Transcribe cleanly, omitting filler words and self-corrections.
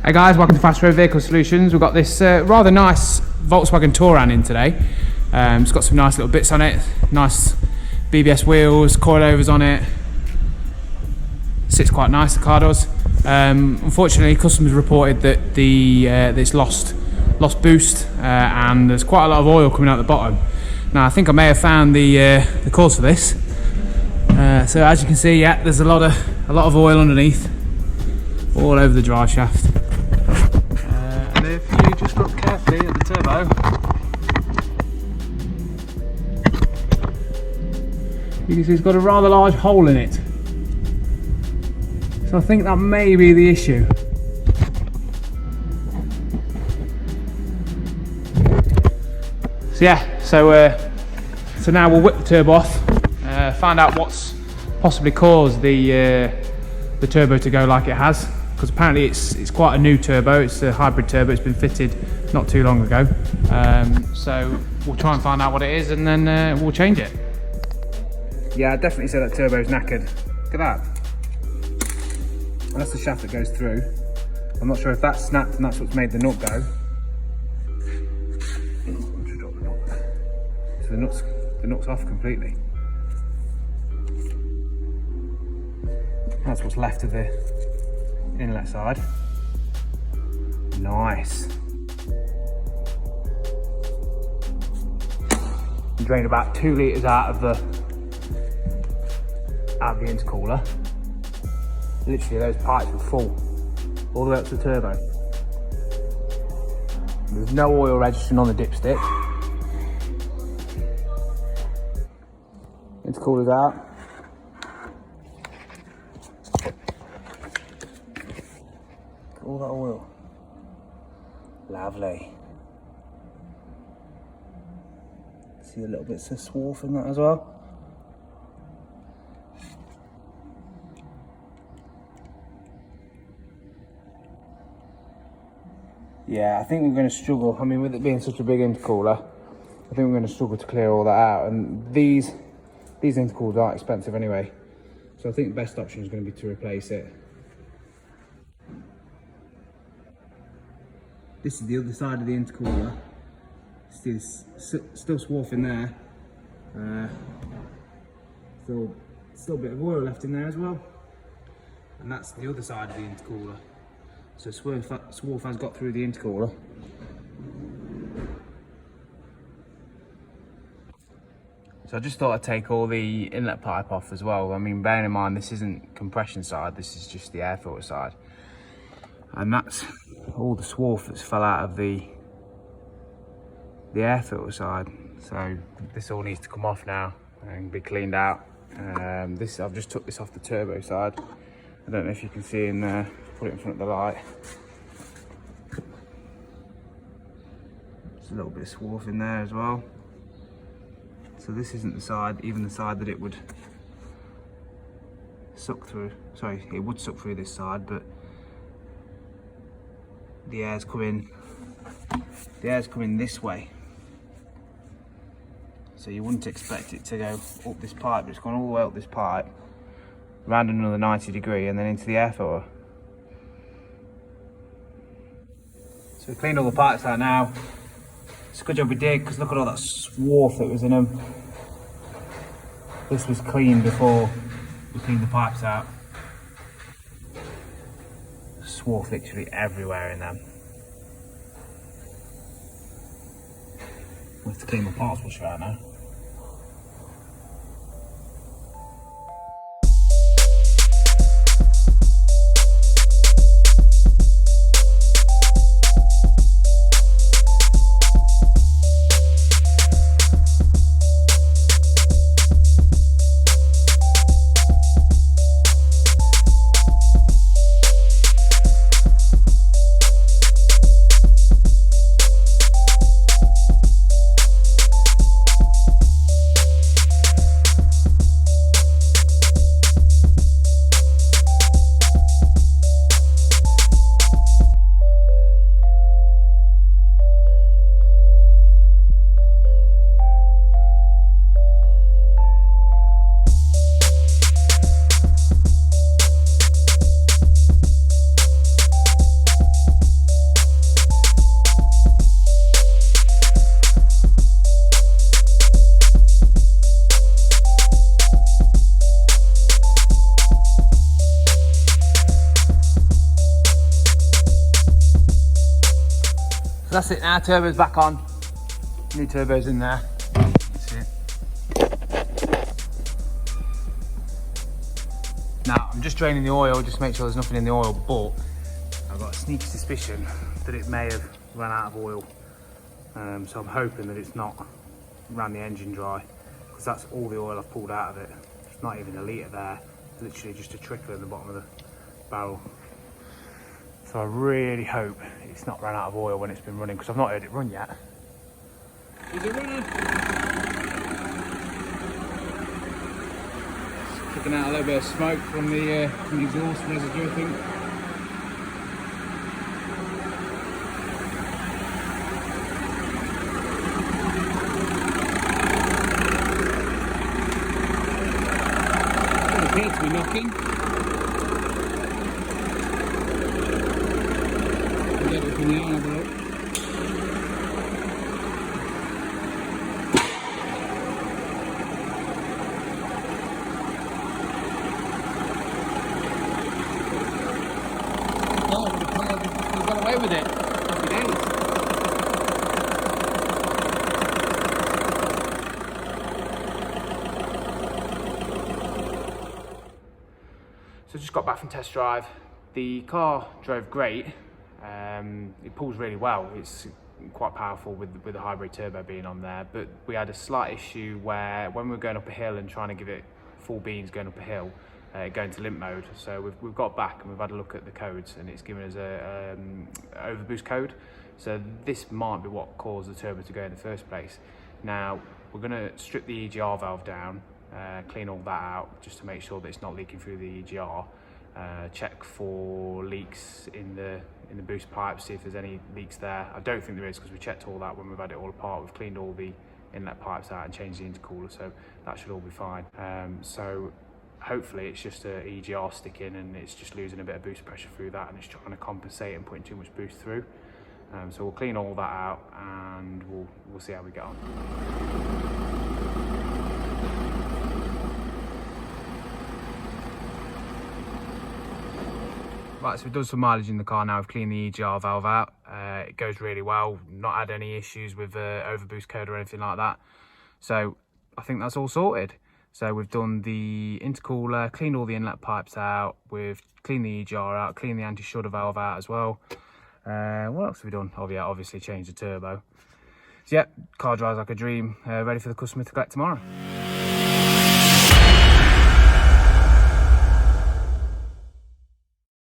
Hey guys, welcome to Fast Road Vehicle Solutions. We've got this rather nice Volkswagen Touran in today. It's got some nice little bits on it, nice BBS wheels, coilovers on it. Sits quite nice, the car does. Unfortunately, customers reported that it's lost boost and there's quite a lot of oil coming out the bottom. Now I think I may have found the cause for this. So as you can see, yeah, there's a lot of oil underneath, all over the drive shaft. And if you just look carefully at the turbo, you can see it's got a rather large hole in it. So I think that may be the issue. So yeah, so now we'll whip the turbo off, find out what's possibly caused the turbo to go like it has, because apparently it's quite a new turbo. It's a hybrid turbo. It's been fitted not too long ago. So we'll try and find out what it is, and then we'll change it. Yeah, I'd definitely say that turbo's knackered. Look at that. And that's the shaft that goes through. I'm not sure if that's snapped and that's what's made the nut go. So the nut's off completely. That's what's left of the inlet side. Nice. Drained about 2 litres out of the intercooler. Literally those pipes were full, all the way up to the turbo. There's no oil registering on the dipstick. Intercooler's out. All that oil. Lovely. See the little bits of swarf in that as well. Yeah, I think we're going to struggle. I mean, with it being such a big intercooler, I think we're going to struggle to clear all that out. And these intercoolers are expensive anyway, so I think the best option is going to be to replace it. This is the other side of the intercooler. Still swarf in there. Still a bit of oil left in there as well. And that's the other side of the intercooler. So swarf has got through the intercooler. So I just thought I'd take all the inlet pipe off as well. I mean, bearing in mind this isn't compression side, this is just the air filter side. And that's all the swarf that's fell out of the air filter side. So this all needs to come off now and be cleaned out. I've just took this off the turbo side. I don't know if you can see in there. Put it in front of the light. There's a little bit of swarf in there as well. So this isn't the side, even the side that it would suck through. Sorry, it would suck through this side, but the air's coming this way. So you wouldn't expect it to go up this pipe, but it's gone all the way up this pipe, around another 90 degree, and then into the air filter. So we cleaned all the pipes out now. It's a good job we did, because look at all that swarf that was in them. This was clean before we cleaned the pipes out. Swarf literally everywhere in them. We have to clean the parts washer out now. That's it now, turbo's back on. New turbo's in there. That's it. Now, I'm just draining the oil, just to make sure there's nothing in the oil, but I've got a sneaky suspicion that it may have run out of oil. So I'm hoping that it's not ran the engine dry, because that's all the oil I've pulled out of it. It's not even a litre there, literally just a trickle in the bottom of the barrel. So I really hope it's not run out of oil when it's been running, because I've not heard it run yet. Is it running? Kicking out a little bit of smoke from the exhaust residue, I think. Doesn't appear to be knocking. Get it from the arm, have a look. He's got away with it. Happy days. So just got back from test drive. The car drove great. It pulls really well. It's quite powerful with the hybrid turbo being on there, but we had a slight issue where when we were going up a hill and trying to give it full beans going up a hill, going to limp mode. So we've got back and we've had a look at the codes, and it's given us a overboost code. So this might be what caused the turbo to go in the first place. Now we're going to strip the EGR valve down, clean all that out just to make sure that it's not leaking through the EGR. Check for leaks in the boost pipes, see if there's any leaks there. I don't think there is, because we checked all that when we've had it all apart. We've cleaned all the inlet pipes out and changed the intercooler, so that should all be fine. So hopefully it's just a EGR sticking and it's just losing a bit of boost pressure through that, and it's trying to compensate and putting too much boost through. So we'll clean all that out and we'll see how we get on. Right, so we've done some mileage in the car now. We've cleaned the EGR valve out. It goes really well. Not had any issues with overboost code or anything like that. So I think that's all sorted. So we've done the intercooler, cleaned all the inlet pipes out. We've cleaned the EGR out, cleaned the anti-shudder valve out as well. What else have we done? Oh yeah, obviously changed the turbo. So yeah, car drives like a dream. Ready for the customer to collect tomorrow.